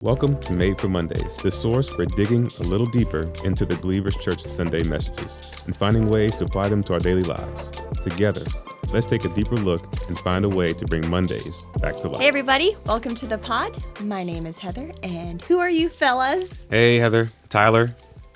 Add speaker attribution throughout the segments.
Speaker 1: Welcome to Made for Mondays, the source for digging a little deeper into the Believers Church Sunday messages and finding ways to apply them to our daily lives. Together, let's take a deeper look and find a way to bring Mondays back to life.
Speaker 2: Hey everybody, welcome to the pod. My name is Heather, and who are you fellas?
Speaker 1: Hey Heather, Tyler.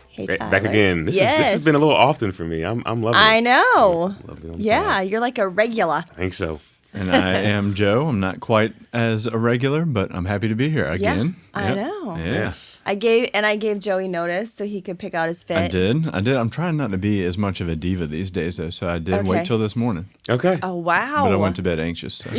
Speaker 2: Hey Tyler.
Speaker 1: Back again. This has been a little often for me. I'm loving it.
Speaker 2: I know.
Speaker 1: Yeah,
Speaker 2: you're like a regular.
Speaker 1: I think so.
Speaker 3: And I am Joe. I'm not quite as a regular, but I'm happy to be here again.
Speaker 2: I know.
Speaker 3: Yes.
Speaker 2: I gave Joey notice so he could pick out his fit.
Speaker 3: I did. I'm trying not to be as much of a diva these days, though, so I did wait till this morning.
Speaker 1: Okay.
Speaker 2: Oh, wow.
Speaker 3: But I went to bed anxious. So.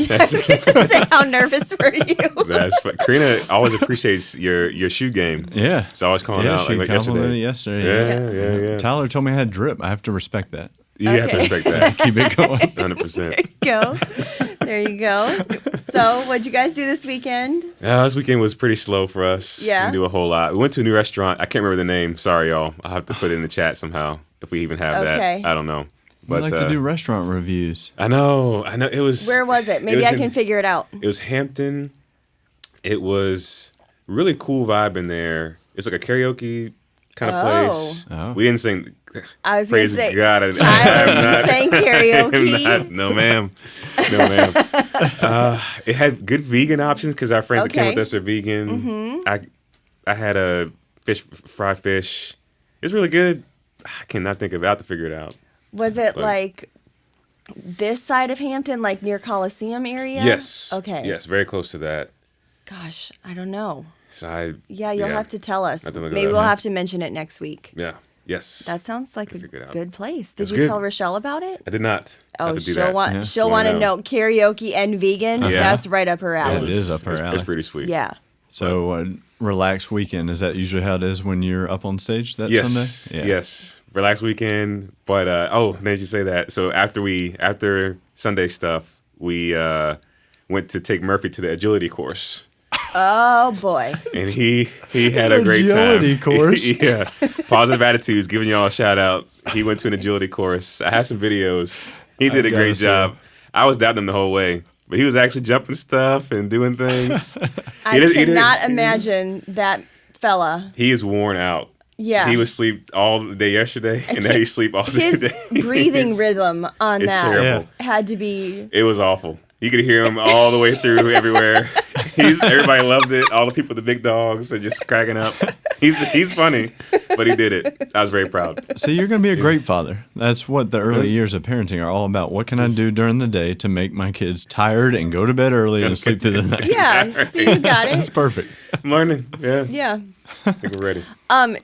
Speaker 2: How nervous were you?
Speaker 1: That's fun. Karina always appreciates your shoe game.
Speaker 3: Yeah.
Speaker 1: She's always calling out
Speaker 3: she
Speaker 1: like
Speaker 3: complimented
Speaker 1: yesterday. Yeah.
Speaker 3: Tyler told me I had drip. I have to respect that.
Speaker 1: You have to respect that.
Speaker 3: Keep it going.
Speaker 1: 100%.
Speaker 2: There you go. So, what'd you guys do this weekend?
Speaker 1: This weekend was pretty slow for us.
Speaker 2: Yeah.
Speaker 1: We didn't do a whole lot. We went to a new restaurant. I can't remember the name. Sorry, y'all. I'll have to put it in the chat somehow if we even have that. I don't know.
Speaker 3: But I like to do restaurant reviews.
Speaker 1: I know. It was.
Speaker 2: Where was it? Maybe I can figure it out.
Speaker 1: It was Hampton. It was really cool vibe in there. It's like a karaoke kind of place.
Speaker 3: Oh.
Speaker 1: We didn't sing.
Speaker 2: I was going to say,
Speaker 1: God,
Speaker 2: Tyler, sang karaoke.
Speaker 1: No, ma'am. It had good vegan options because our friends that came with us are vegan. Mm-hmm. I had a fried fish. It was really good. I cannot think of it. I have to figure it out.
Speaker 2: Was it like this side of Hampton, like near Coliseum area?
Speaker 1: Yes.
Speaker 2: Okay.
Speaker 1: Yes, very close to that.
Speaker 2: Gosh, I don't know.
Speaker 1: So
Speaker 2: you'll have to tell us.
Speaker 1: Maybe
Speaker 2: we'll have to mention it next week.
Speaker 1: Yeah. Yes.
Speaker 2: That sounds like a good place. Did you
Speaker 1: good.
Speaker 2: tell Rochelle about it?
Speaker 1: I did not.
Speaker 2: Oh, she'll want to know karaoke and vegan.
Speaker 1: Yeah.
Speaker 2: That's right up her alley.
Speaker 3: It is up her alley.
Speaker 1: It's pretty sweet.
Speaker 2: Yeah.
Speaker 3: So, relaxed weekend, is that usually how it is when you're up on stage that Sunday?
Speaker 1: Yeah. Yes. Relaxed weekend. But, did you say that? So after Sunday stuff, we went to take Murphy to the agility course.
Speaker 2: Oh, boy.
Speaker 1: And he had a great time.
Speaker 3: Agility course?
Speaker 1: Yeah. Positive Attitudes, giving y'all a shout out. He went to an agility course. I have some videos. He did a great job. I was doubting him the whole way, but he was actually jumping stuff and doing things.
Speaker 2: I cannot imagine that fella.
Speaker 1: He is worn out.
Speaker 2: Yeah.
Speaker 1: He was asleep all day yesterday, and now he's asleep all day
Speaker 2: His
Speaker 1: today.
Speaker 2: breathing rhythm on
Speaker 1: it's
Speaker 2: that
Speaker 1: terrible.
Speaker 2: had to be...
Speaker 1: It was awful. You could hear him all the way through everywhere. Everybody loved it. All the people, the big dogs, are just cracking up. He's funny, but he did it. I was very proud.
Speaker 3: So you're going to be a great father. That's what the early years of parenting are all about. What can I do during the day to make my kids tired and go to bed early and sleep through the night?
Speaker 2: Yeah, see, you got it.
Speaker 3: It's perfect.
Speaker 1: I'm learning. Yeah.
Speaker 2: Yeah.
Speaker 1: I think we're ready.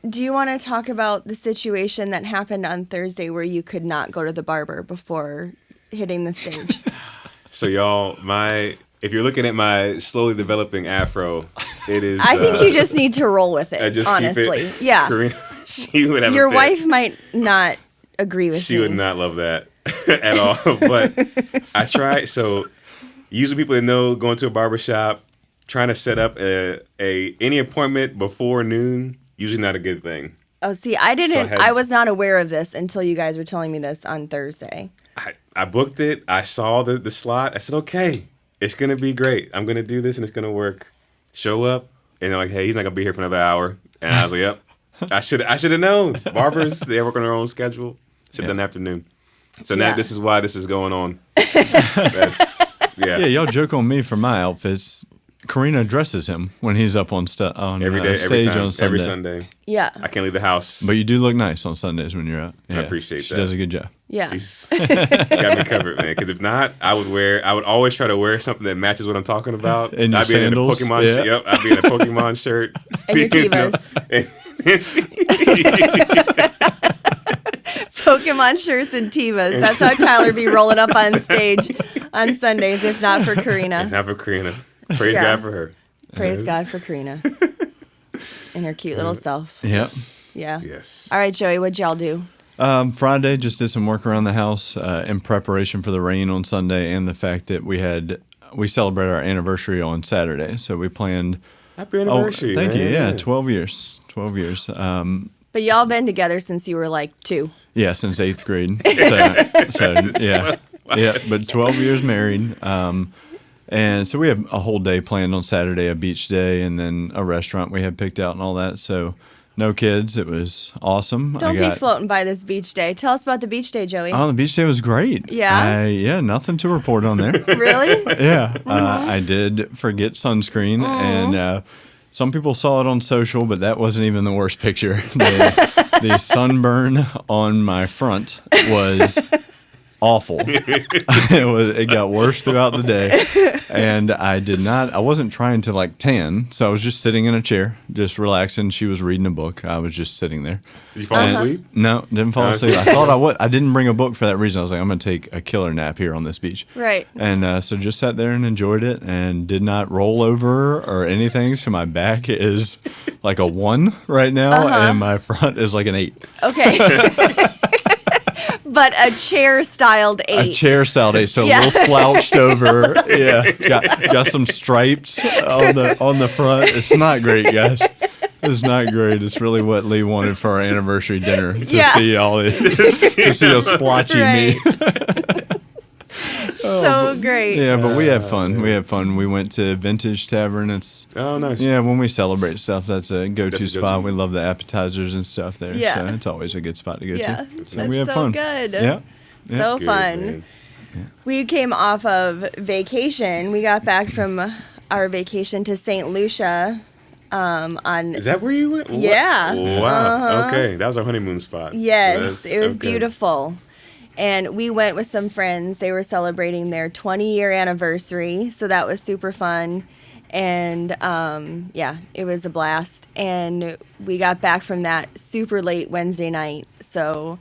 Speaker 2: Do you want to talk about the situation that happened on Thursday where you could not go to the barber before hitting the stage?
Speaker 1: So y'all, if you're looking at my slowly developing afro, it is.
Speaker 2: I think you just need to roll with it. Honestly, yeah.
Speaker 1: Karina, she would have.
Speaker 2: Your wife might not agree with me.
Speaker 1: She would not love that at all. But I tried. So usually people that know going to a barbershop, trying to set up any appointment before noon, usually not a good thing.
Speaker 2: Oh, see, I was not aware of this until you guys were telling me this on Thursday.
Speaker 1: I booked it. I saw the slot. I said, okay, it's going to be great. I'm going to do this and it's going to work. Show up. And they're like, hey, he's not going to be here for another hour. And I was like, yep. I should have known. Barbers, they work on their own schedule. Should have done afternoon. So now this is why this is going on.
Speaker 3: Yeah, y'all joke on me for my outfits. Karina dresses him when he's up on stage on Sunday.
Speaker 1: Every Sunday.
Speaker 2: Yeah.
Speaker 1: I can't leave the house.
Speaker 3: But you do look nice on Sundays when you're out. Yeah.
Speaker 1: I appreciate that.
Speaker 3: She does a good job.
Speaker 2: Yeah.
Speaker 1: She's got me covered, man. Because if not, I would always try to wear something that matches what I'm talking about.
Speaker 3: And your sandals.
Speaker 1: In a Pokemon shirt. Yep, I'd be in a Pokemon shirt.
Speaker 2: And your Tevas. Pokemon shirts and Tevas. That's how Tyler be rolling up on stage on Sundays, if not for Karina.
Speaker 1: Not for Karina. Praise God for her.
Speaker 2: Praise God for Karina. And her cute little self.
Speaker 3: Yep.
Speaker 2: Yeah.
Speaker 1: Yes.
Speaker 2: All right, Joey, what'd y'all do?
Speaker 3: Friday, just did some work around the house in preparation for the rain on Sunday and the fact that we celebrated our anniversary on Saturday. So we planned.
Speaker 1: Happy anniversary.
Speaker 3: Thank you.
Speaker 1: Man.
Speaker 3: Yeah, 12 years. 12 years.
Speaker 2: But y'all been together since you were like 2.
Speaker 3: Yeah, since 8th grade. So yeah. Yeah, but 12 years married. And so we have a whole day planned on Saturday, a beach day, and then a restaurant we had picked out and all that. So no kids. It was awesome.
Speaker 2: Don't be floating by this beach day. Tell us about the beach day, Joey.
Speaker 3: Oh, the beach day was great.
Speaker 2: Yeah?
Speaker 3: Yeah, nothing to report on there.
Speaker 2: Really?
Speaker 3: Yeah. I did forget sunscreen, and some people saw it on social, but that wasn't even the worst picture. The sunburn on my front was awful. It got worse throughout the day, and I wasn't trying to like tan, so I was just sitting in a chair, just relaxing. She was reading a book. I was just sitting there.
Speaker 1: Did you fall asleep?
Speaker 3: No, didn't fall asleep. I thought I would. I didn't bring a book for that reason. I was like, I'm going to take a killer nap here on this beach.
Speaker 2: Right.
Speaker 3: And so just sat there and enjoyed it and did not roll over or anything. So my back is like a 1 right now, and my front is like an 8.
Speaker 2: Okay. But a chair-styled 8.
Speaker 3: A chair-styled 8, so a little slouched over. Yeah, got some stripes on the front. It's not great, guys. It's not great. It's really what Lee wanted for our anniversary dinner to see all it, to see a splotchy me.
Speaker 2: So great.
Speaker 3: Yeah, but we had fun. We had fun. We went to Vintage Tavern. It's
Speaker 1: nice.
Speaker 3: Yeah, when we celebrate stuff, that's a go-to
Speaker 1: That's a
Speaker 3: spot.
Speaker 1: go-to.
Speaker 3: We love the appetizers and stuff there.
Speaker 2: Yeah.
Speaker 3: So it's always a good spot to go
Speaker 2: Yeah.
Speaker 3: to. So
Speaker 2: That's
Speaker 3: we had
Speaker 2: so
Speaker 3: fun.
Speaker 2: good.
Speaker 3: Yeah.
Speaker 2: So
Speaker 1: Good,
Speaker 2: fun.
Speaker 1: man.
Speaker 2: We came off of vacation. We got back from our vacation to St. Lucia on
Speaker 1: Is that where you went?
Speaker 2: Yeah.
Speaker 1: Wow. Okay, that was our honeymoon spot.
Speaker 2: Yes, it was
Speaker 1: Okay.
Speaker 2: beautiful. And we went with some friends. They were celebrating their 20-year anniversary, so that was super fun. And yeah, it was a blast. And we got back from that super late Wednesday night. So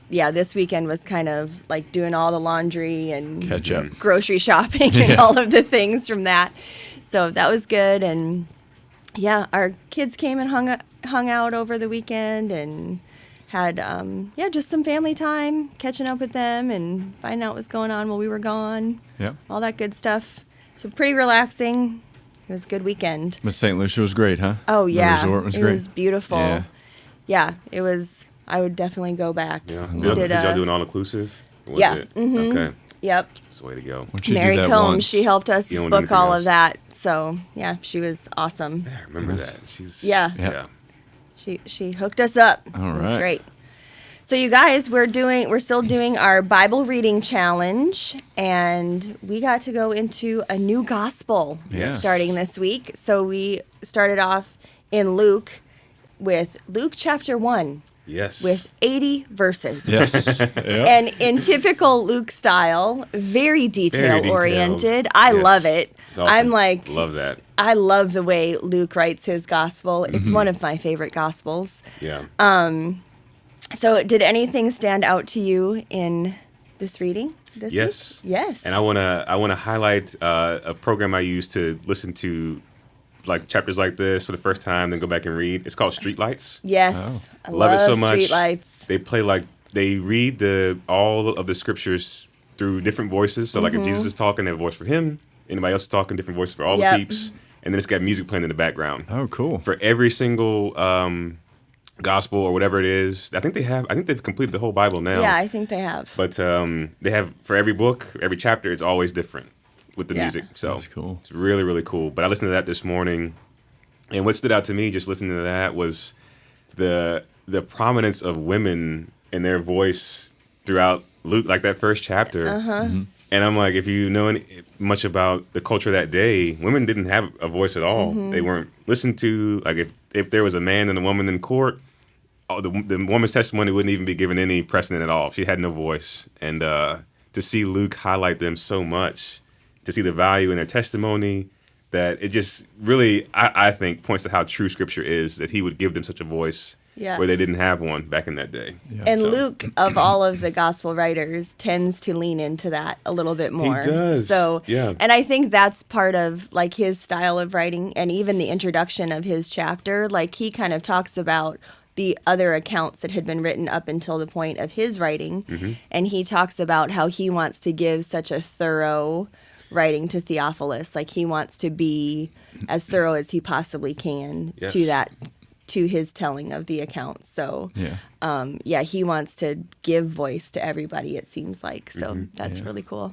Speaker 2: yeah, this weekend was kind of like doing all the laundry and
Speaker 3: Catch up.
Speaker 2: grocery shopping and all of the things from that. So that was good. And yeah, our kids came and hung out over the weekend and had just some family time, catching up with them and finding out what's going on while we were gone.
Speaker 3: Yeah.
Speaker 2: All that good stuff. So pretty relaxing. It was a good weekend.
Speaker 3: But St. Lucia was great, huh?
Speaker 2: Oh yeah,
Speaker 3: The resort was
Speaker 2: it
Speaker 3: great.
Speaker 2: was beautiful.
Speaker 3: Yeah.
Speaker 2: Yeah, it was. I would definitely go back.
Speaker 1: Yeah.
Speaker 2: We
Speaker 1: Did y'all do an all inclusive?
Speaker 2: Yeah.
Speaker 1: Okay.
Speaker 2: Yep.
Speaker 1: That's the way to go.
Speaker 3: Once you do
Speaker 2: Mary
Speaker 3: that
Speaker 2: Combs,
Speaker 3: once-
Speaker 2: she helped us
Speaker 1: You don't do
Speaker 2: book
Speaker 1: anything
Speaker 2: all
Speaker 1: else.
Speaker 2: of that. So yeah, she was awesome.
Speaker 1: I remember that. She's
Speaker 2: Yeah.
Speaker 1: Yeah.
Speaker 2: She hooked us up.
Speaker 3: All
Speaker 2: It was
Speaker 3: right.
Speaker 2: great. So you guys, we're still doing our Bible reading challenge, and we got to go into a new gospel
Speaker 3: Yes.
Speaker 2: starting this week. So we started off in Luke with Luke chapter 1
Speaker 1: Yes.
Speaker 2: with 80 verses.
Speaker 3: Yes. Yeah.
Speaker 2: And in typical Luke style, very detail oriented.
Speaker 1: detailed.
Speaker 2: I
Speaker 1: Yes.
Speaker 2: love it.
Speaker 1: It's awesome.
Speaker 2: I'm like,
Speaker 1: love that.
Speaker 2: I love the way Luke writes his gospel. It's one of my favorite gospels.
Speaker 1: Yeah.
Speaker 2: So, did anything stand out to you in this reading this
Speaker 1: Yes.
Speaker 2: week? Yes.
Speaker 1: And I wanna highlight a program I use to listen to like chapters like this for the first time, then go back and read. It's called Streetlights.
Speaker 2: Yes. I
Speaker 1: Love it so much.
Speaker 2: Streetlights.
Speaker 1: They read all of the scriptures through different voices. So like if Jesus is talking, they have a voice for him. Anybody else is talking, different voices for all
Speaker 2: Yep.
Speaker 1: the peeps. And then it's got music playing in the background.
Speaker 3: Oh, cool.
Speaker 1: For every single gospel or whatever it is. I think they've completed the whole Bible now.
Speaker 2: Yeah, I think they have.
Speaker 1: But they have, for every book, every chapter, it's always different with the
Speaker 2: Yeah.
Speaker 1: music. So
Speaker 3: That's cool.
Speaker 1: it's really, really cool. But I listened to that this morning, and what stood out to me just listening to that was the prominence of women and their voice throughout Luke, like that first chapter. And I'm like, if you know much about the culture that day, women didn't have a voice at all. They weren't listened to. Like if there was a man and a woman in court, the woman's testimony wouldn't even be given any precedent at all. She had no voice. And to see Luke highlight them so much, to see the value in their testimony, that it just really, I think, points to how true Scripture is, that he would give them such a voice where they didn't have one back in that day.
Speaker 2: And
Speaker 1: So-
Speaker 2: Luke, of all of the gospel writers, tends to lean into that a little bit more.
Speaker 1: does,
Speaker 2: So,
Speaker 1: yeah.
Speaker 2: And I think that's part of like his style of writing, and even the introduction of his chapter. Like he kind of talks about the other accounts that had been written up until the point of his writing, and he talks about how he wants to give such a thorough writing to Theophilus. Like he wants to be as thorough as he possibly can
Speaker 1: Yes.
Speaker 2: to his telling of the accounts. So
Speaker 3: Yeah.
Speaker 2: he wants to give voice to everybody, it seems like. So that's really cool.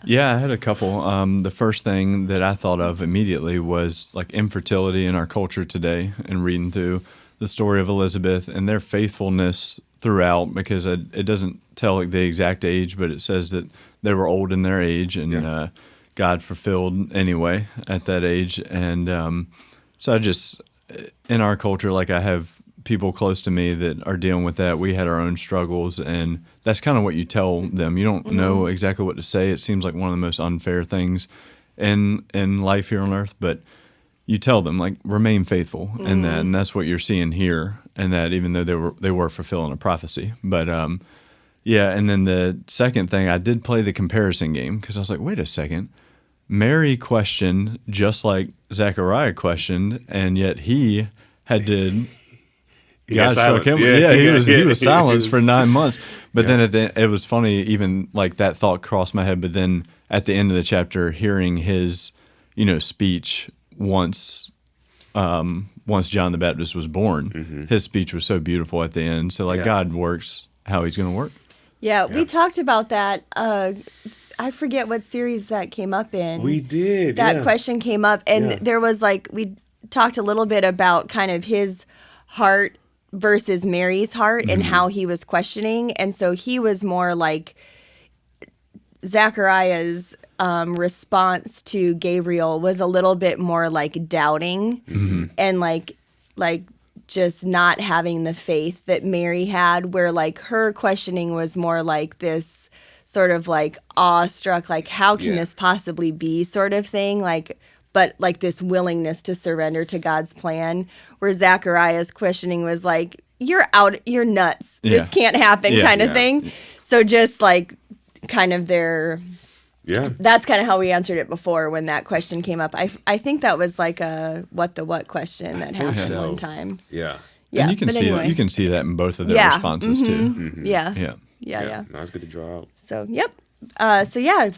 Speaker 3: Yeah, I had a couple. The first thing that I thought of immediately was like infertility in our culture today, and reading through the story of Elizabeth and their faithfulness throughout, because it doesn't tell like the exact age, but it says that they were old in their age, and God fulfilled anyway at that age. And so I just, in our culture, like I have people close to me that are dealing with that. We had our own struggles, and that's kind of what you tell them. You don't know exactly what to say. It seems like one of the most unfair things in life here on earth, but you tell them like remain faithful in that, and that's what you're seeing here. And that even though they were fulfilling a prophecy, but yeah. And then the second thing, I did play the comparison game because I was like, wait a second. Mary questioned just like Zechariah questioned, and yet he had to. God struck him. Yeah, he was silenced for 9 months. But then it was funny, even like that thought crossed my head. But then at the end of the chapter, hearing his, speech once John the Baptist was born, his speech was so beautiful at the end. So like God works how He's going to work.
Speaker 2: Yeah, we talked about that. I forget what series that came up in.
Speaker 1: We did.
Speaker 2: That question came up, and there was like we talked a little bit about kind of his heart versus Mary's heart and how he was questioning. And so he was more like Zachariah's response to Gabriel was a little bit more like doubting and like just not having the faith that Mary had, where like her questioning was more like this sort of like awestruck, like how can this possibly be sort of thing, like but like this willingness to surrender to God's plan, where Zachariah's questioning was like, you're nuts. This can't happen kind of thing. So just like kind of that's kind of how we answered it before when that question came up. I think that was like a what question that happened one time.
Speaker 1: Yeah.
Speaker 3: Yeah. And you can see that in both of their responses too.
Speaker 2: Yeah.
Speaker 1: No, it's good to draw out.
Speaker 2: So,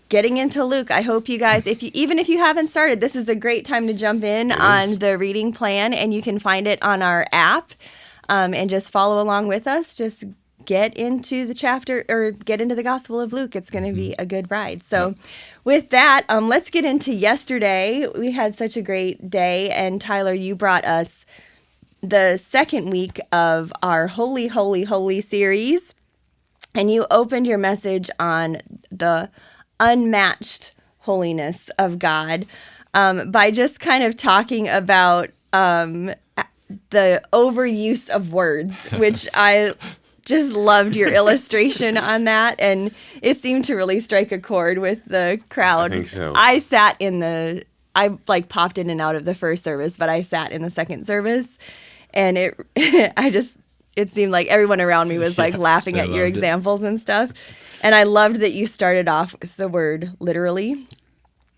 Speaker 2: getting into Luke. I hope you guys, even if you haven't started, this is a great time to jump in on the reading plan, and you can find it on our app, and just follow along with us. Just get into the chapter or get into the Gospel of Luke. It's going to be a good ride. So, with that, let's get into yesterday. We had such a great day, and Tyler, you brought us the second week of our Holy, Holy, Holy series. And you opened your message on the unmatched holiness of God by just kind of talking about the overuse of words, which I just loved your illustration on that. And it seemed to really strike a chord with the crowd.
Speaker 1: I think so.
Speaker 2: I like popped in and out of the first service, but I sat in the second service. And it seemed like everyone around me was like laughing at your examples and stuff. And I loved that you started off with the word literally.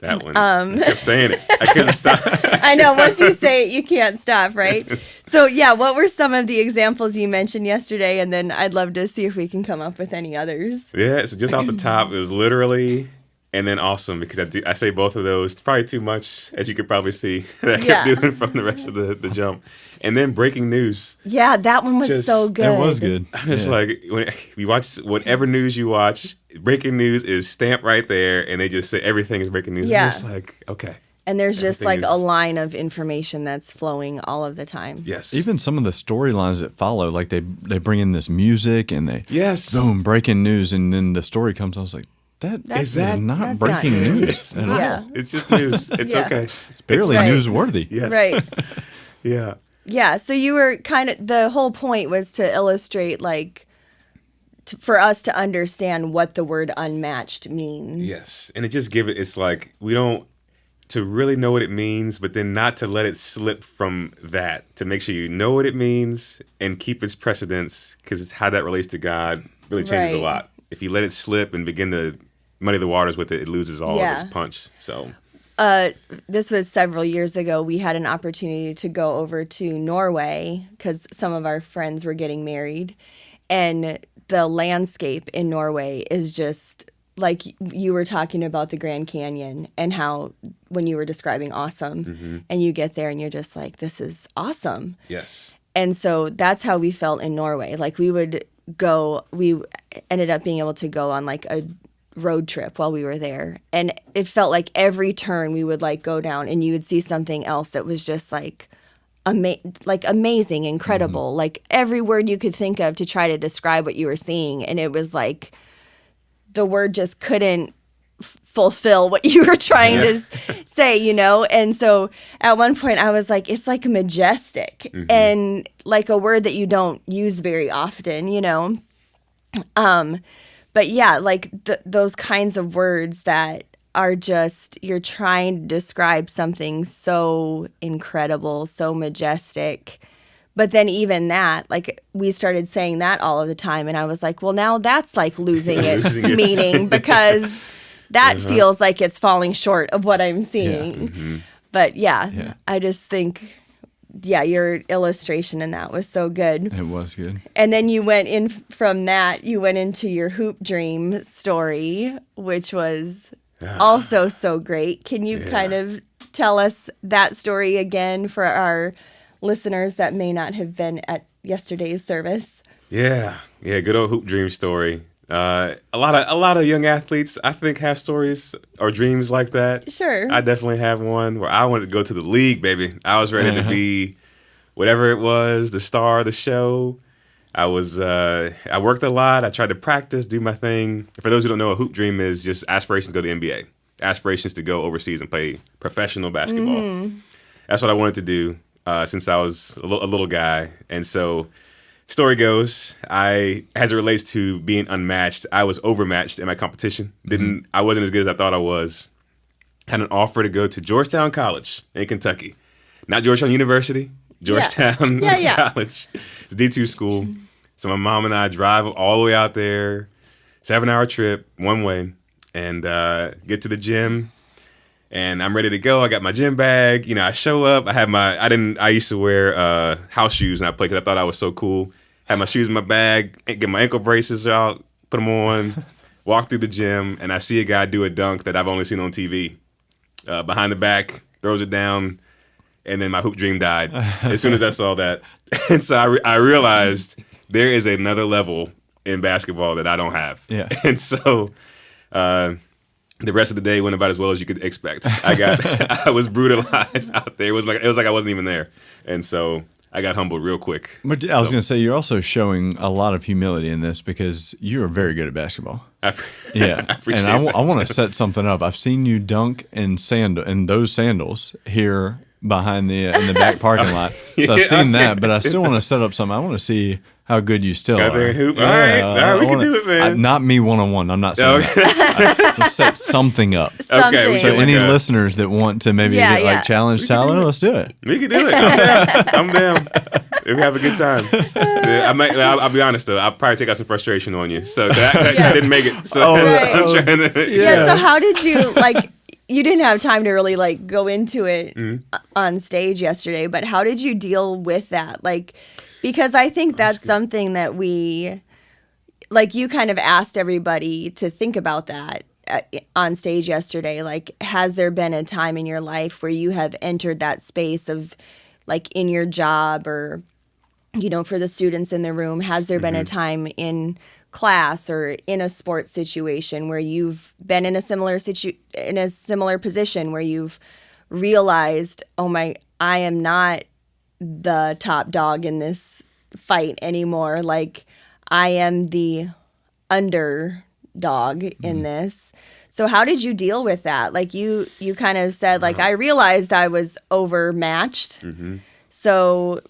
Speaker 1: That one. I kept saying it. I couldn't stop.
Speaker 2: I know. Once you say it, you can't stop, right? So, what were some of the examples you mentioned yesterday? And then I'd love to see if we can come up with any others.
Speaker 1: Yeah, so just off the top, it was literally and then awesome, because I say both of those. Probably too much, as you could probably see, that I kept doing from the rest of the jump. And then breaking news.
Speaker 2: Yeah, that one was so good.
Speaker 3: It was good.
Speaker 1: I'm just like, when you watch whatever news you watch, breaking news is stamped right there, and they just say everything is breaking news.
Speaker 2: Yeah.
Speaker 1: I'm just like, okay.
Speaker 2: And there's just like a line of information that's flowing all of the time.
Speaker 1: Yes.
Speaker 3: Even some of the storylines that follow, like they bring in this music and they boom, breaking news, and then the story comes. I was like, that's not breaking news at all.
Speaker 1: It's just news. It's okay.
Speaker 3: It's barely newsworthy.
Speaker 1: Yes.
Speaker 2: Right.
Speaker 1: Yeah.
Speaker 2: Yeah, so you were the whole point was to illustrate, like, for us to understand what the word unmatched means.
Speaker 1: Yes, and it's like, we don't, to really know what it means, but then not to let it slip from that, to make sure you know what it means and keep its precedence, because it's how that relates to God really changes a lot. If you let it slip and begin to muddy the waters with it, it loses all of its punch, so...
Speaker 2: This was several years ago. We had an opportunity to go over to Norway because some of our friends were getting married. And the landscape in Norway is just like you were talking about the Grand Canyon and how when you were describing awesome and you get there and you're just like, this is awesome.
Speaker 1: Yes.
Speaker 2: And so that's how we felt in Norway. Like we ended up being able to go on like a road trip while we were there. And it felt like every turn we would like go down and you would see something else that was just like amazing, incredible, like every word you could think of to try to describe what you were seeing. And it was like the word just couldn't fulfill what you were trying to say, you know? And so at one point I was like, it's like majestic and like a word that you don't use very often, you know? But yeah, like those kinds of words that are just, you're trying to describe something so incredible, so majestic. But then even that, like we started saying that all of the time. And I was like, well, now that's like losing its meaning because that feels like it's falling short of what I'm seeing. But yeah, I just think, your illustration in that was so good.
Speaker 3: It was good.
Speaker 2: And then you went in from that, you went into your hoop dream story, which was also so great. Can you kind of tell us that story again for our listeners that may not have been at yesterday's service?
Speaker 1: Yeah, good old hoop dream story. A lot of young athletes, I think, have stories or dreams like that.
Speaker 2: Sure.
Speaker 1: I definitely have one where I wanted to go to the league, baby. I was ready to be whatever it was, the star of the show. I worked a lot. I tried to practice, do my thing. For those who don't know, a hoop dream is just aspirations to go to the NBA, aspirations to go overseas and play professional basketball. That's what I wanted to do since I was a little guy. And so story goes, as it relates to being unmatched, I was overmatched in my competition. I wasn't as good as I thought I was. Had an offer to go to Georgetown College in Kentucky. Not Georgetown University, Georgetown College. It's a D2 school. So my mom and I drive all the way out there, 7-hour trip, one way, and get to the gym. And I'm ready to go. I got my gym bag. You know, I show up. I used to wear house shoes and I played because I thought I was so cool. Had my shoes in my bag, get my ankle braces out, put them on, walk through the gym, and I see a guy do a dunk that I've only seen on TV. Behind the back, throws it down, and then my hoop dream died as soon as I saw that. And so I realized there is another level in basketball that I don't have.
Speaker 3: Yeah.
Speaker 1: And so the rest of the day went about as well as you could expect. I was brutalized out there. It was like I wasn't even there. And so I got humbled real quick.
Speaker 3: But I was going to say, you're also showing a lot of humility in this because you are very good at basketball.
Speaker 1: I appreciate
Speaker 3: and
Speaker 1: that.
Speaker 3: I want to set something up. I've seen you dunk in those sandals here behind in the back parking lot. So I've seen that, but I still want to set up something. I want to see how good you still
Speaker 1: Got
Speaker 3: are.
Speaker 1: there and hoop. All right, we can do it, man.
Speaker 3: Not me one-on-one. I'm not saying that. Let's set something up.
Speaker 1: Okay, we
Speaker 3: So
Speaker 1: can
Speaker 3: any listeners that want to maybe challenge Tyler, let's do it.
Speaker 1: We can do it. I'm down. We have a good time. I'll be honest though. I'll probably take out some frustration on you. So I didn't make it. So I'm trying to.
Speaker 2: So how did you You didn't have time to really go into it on stage yesterday, but how did you deal with that? Because I think that's something that we, you kind of asked everybody to think about that on stage yesterday. Has there been a time in your life where you have entered that space of, in your job or, for the students in the room, has there been a time in class or in a sports situation where you've been in a similar position where you've realized, I am not the top dog in this fight anymore. I am the underdog in this. So how did you deal with that? You kind of said, I realized I was overmatched. So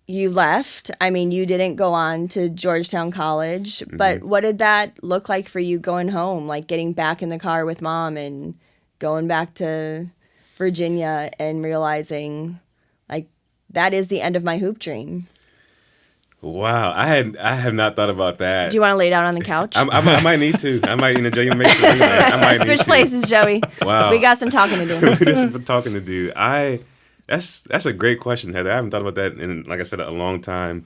Speaker 2: you left. You didn't go on to Georgetown College, but what did that look like for you going home? Getting back in the car with mom and going back to Virginia and realizing, that is the end of my hoop dream.
Speaker 1: Wow, I have not thought about that.
Speaker 2: Do you want to lay down on the couch?
Speaker 1: I might need to. I might, Joey, make sure I might need
Speaker 2: Switch places, Joey.
Speaker 1: Wow,
Speaker 2: we got some talking to do.
Speaker 1: We got some talking to do. That's a great question, Heather. I haven't thought about that in, like I said, a long time.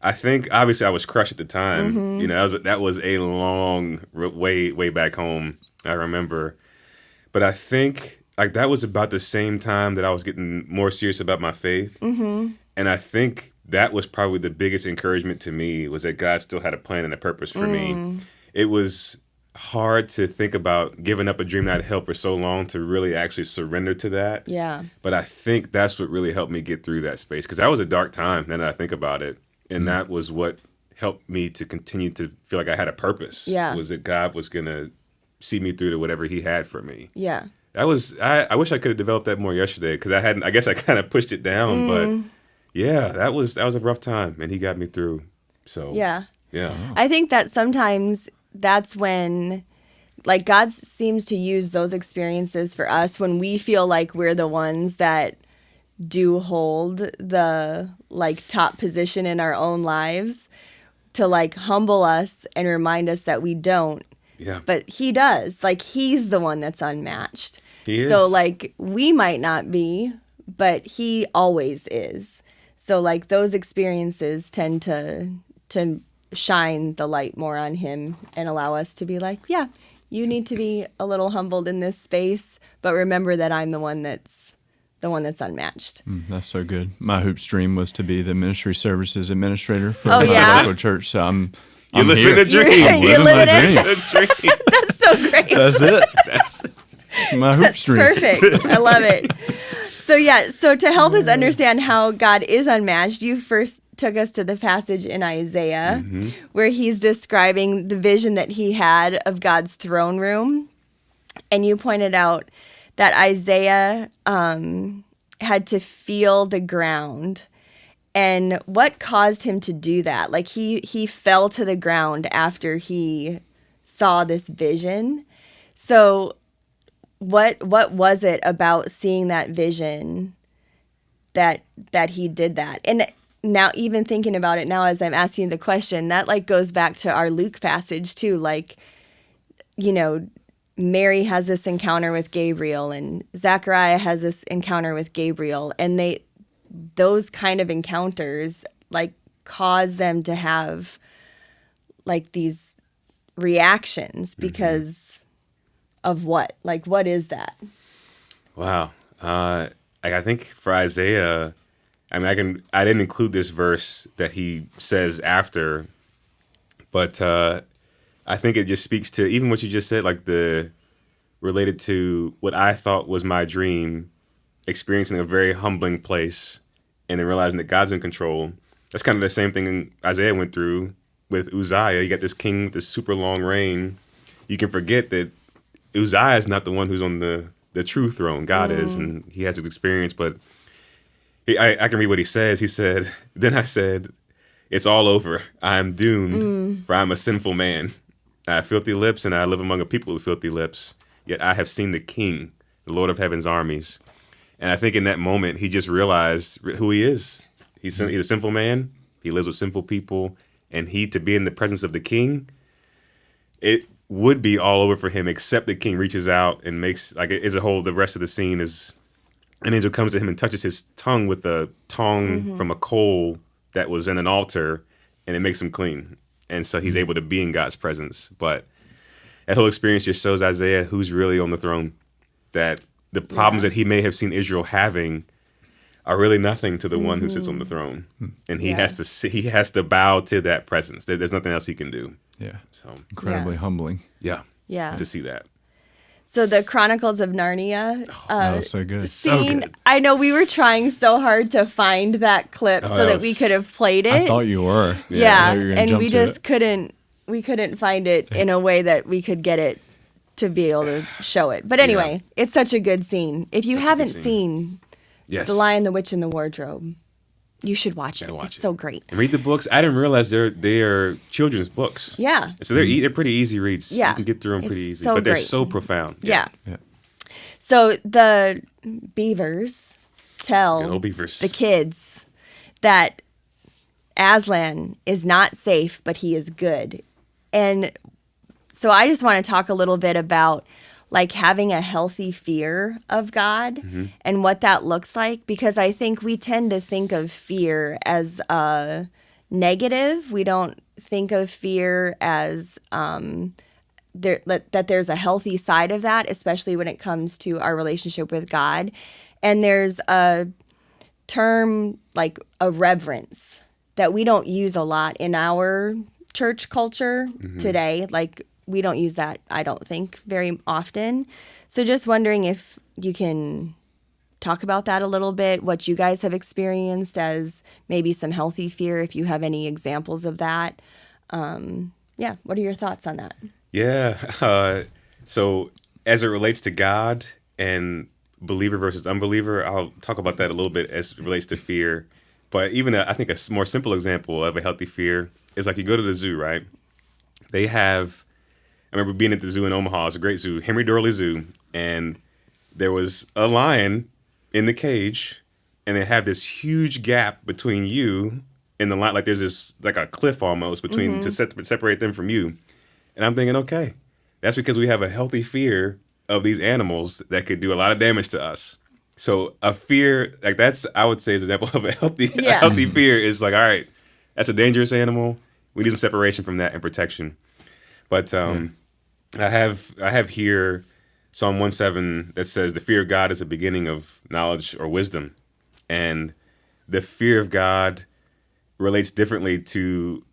Speaker 1: I think obviously I was crushed at the time. That was a long way back home. I remember, but I think that was about the same time that I was getting more serious about my faith, and I think that was probably the biggest encouragement to me was that God still had a plan and a purpose for me. It was hard to think about giving up a dream that I'd held for so long to really actually surrender to that.
Speaker 2: Yeah.
Speaker 1: But I think that's what really helped me get through that space, because that was a dark time. Now that I think about it, and that was what helped me to continue to feel like I had a purpose.
Speaker 2: Yeah.
Speaker 1: Was that God was gonna see me through to whatever He had for me.
Speaker 2: Yeah.
Speaker 1: That was I wish I could have developed that more yesterday, because I hadn't. I guess I kind of pushed it down, but yeah, that was a rough time, and He got me through. So
Speaker 2: Yeah.
Speaker 1: yeah.
Speaker 2: I think that sometimes that's when, like, God seems to use those experiences for us when we feel like we're the ones that do hold the, like, top position in our own lives, to, like, humble us and remind us that we don't.
Speaker 1: Yeah.
Speaker 2: But He does. Like, He's the one that's unmatched.
Speaker 1: He
Speaker 2: So,
Speaker 1: is.
Speaker 2: like, we might not be, but He always is. So, like, those experiences tend to shine the light more on Him and allow us to be like, yeah, you need to be a little humbled in this space, but remember that I'm the one that's unmatched.
Speaker 3: That's so good. My hoops dream was to be the ministry services administrator for
Speaker 2: Oh,
Speaker 3: my
Speaker 2: yeah?
Speaker 3: local church. So I'm
Speaker 1: living
Speaker 3: here.
Speaker 1: the dream.
Speaker 2: You're
Speaker 3: Living my
Speaker 2: living it.
Speaker 3: dream.
Speaker 1: The dream.
Speaker 2: That's so great.
Speaker 3: That's it.
Speaker 1: That's
Speaker 3: My hoops dream.
Speaker 2: Perfect. I love it. So yeah, so to help us understand how God is unmatched, you first took us to the passage in Isaiah where He's describing the vision that he had of God's throne room. And you pointed out that Isaiah had to feel the ground. And what caused him to do that? Like he fell to the ground after he saw this vision. So what was it about seeing that vision that he did that? And now, even thinking about it now as I'm asking the question, that like goes back to our Luke passage too. Like, you know, Mary has this encounter with Gabriel and Zechariah has this encounter with Gabriel, and those kind of encounters like cause them to have like these reactions because of what? Like, what is that?
Speaker 1: wow. I think for Isaiah, I mean, I didn't include this verse that he says after, but I think it just speaks to even what you just said, like related to what I thought was my dream, experiencing a very humbling place, and then realizing that God's in control. That's kind of the same thing Isaiah went through with Uzziah. You got this king with this super long reign. You can forget that Uzziah is not the one who's on the true throne. God is, and he has his experience. But I can read what he says. He said, "Then I said, it's all over. I am doomed, for I am a sinful man. I have filthy lips, and I live among a people with filthy lips. Yet I have seen the King, the Lord of heaven's armies." And I think in that moment, he just realized who he is. He's a sinful man. He lives with sinful people. And to be in the presence of the King, it would be all over for him, except the King reaches out and makes, like, as a whole, the rest of the scene is an angel comes to him and touches his tongue with a tongue from a coal that was in an altar, and it makes him clean. And so he's able to be in God's presence. But that whole experience just shows Isaiah who's really on the throne, that the problems that he may have seen Israel having are really nothing to the one who sits on the throne. And he has to bow to that presence. There's nothing else he can do.
Speaker 3: Yeah.
Speaker 1: So
Speaker 3: Incredibly humbling.
Speaker 1: yeah.
Speaker 2: Yeah.
Speaker 1: To see that.
Speaker 2: So the Chronicles of Narnia
Speaker 3: That was so good.
Speaker 2: scene,
Speaker 1: good.
Speaker 2: I know we were trying so hard to find that clip so
Speaker 1: that
Speaker 2: that we
Speaker 1: was-
Speaker 2: could have played it.
Speaker 3: I thought you were.
Speaker 2: Yeah,
Speaker 3: I thought you were gonna
Speaker 2: and
Speaker 3: jump
Speaker 2: we
Speaker 3: to
Speaker 2: just
Speaker 3: it.
Speaker 2: couldn't find it in a way that we could get it to be able to show it. But anyway, it's such a good scene. If you
Speaker 1: Such a good
Speaker 2: haven't
Speaker 1: scene.
Speaker 2: seen
Speaker 1: Yes.
Speaker 2: The Lion, the Witch, and the Wardrobe, you should watch it.
Speaker 1: Gotta watch
Speaker 2: It's
Speaker 1: it.
Speaker 2: so great.
Speaker 1: And read the books. I didn't realize they are children's books.
Speaker 2: Yeah.
Speaker 1: So they're pretty easy reads.
Speaker 2: Yeah.
Speaker 1: You can get through them pretty
Speaker 2: It's
Speaker 1: easy.
Speaker 2: so
Speaker 1: But they're
Speaker 2: great.
Speaker 1: so profound.
Speaker 2: Yeah.
Speaker 3: Yeah.
Speaker 2: So the beavers tell
Speaker 1: Good old beavers.
Speaker 2: the kids that Aslan is not safe, but he is good. And so I just want to talk a little bit about like having a healthy fear of God and what that looks like, because I think we tend to think of fear as negative. We don't think of fear as that there's a healthy side of that, especially when it comes to our relationship with God. And there's a term like a reverence that we don't use a lot in our church culture today. Like we don't use that, I don't think, very often. So just wondering if you can talk about that a little bit, what you guys have experienced as maybe some healthy fear, if you have any examples of that. Yeah, what are your thoughts on that?
Speaker 1: Yeah. So as it relates to God and believer versus unbeliever, I'll talk about that a little bit as it relates to fear. But even I think a more simple example of a healthy fear is like you go to the zoo, right? They have, I remember being at the zoo in Omaha. It's a great zoo, Henry Dorley Zoo. And there was a lion in the cage, and they have this huge gap between you and the lion. Like there's this, like a cliff almost between to separate them from you. And I'm thinking, okay, that's because we have a healthy fear of these animals that could do a lot of damage to us. So a fear like that's, I would say, is an example of a healthy fear is like, all right, that's a dangerous animal. We need some separation from that and protection. But I have here Psalm 1:7 that says the fear of God is the beginning of knowledge or wisdom, and the fear of God relates differently to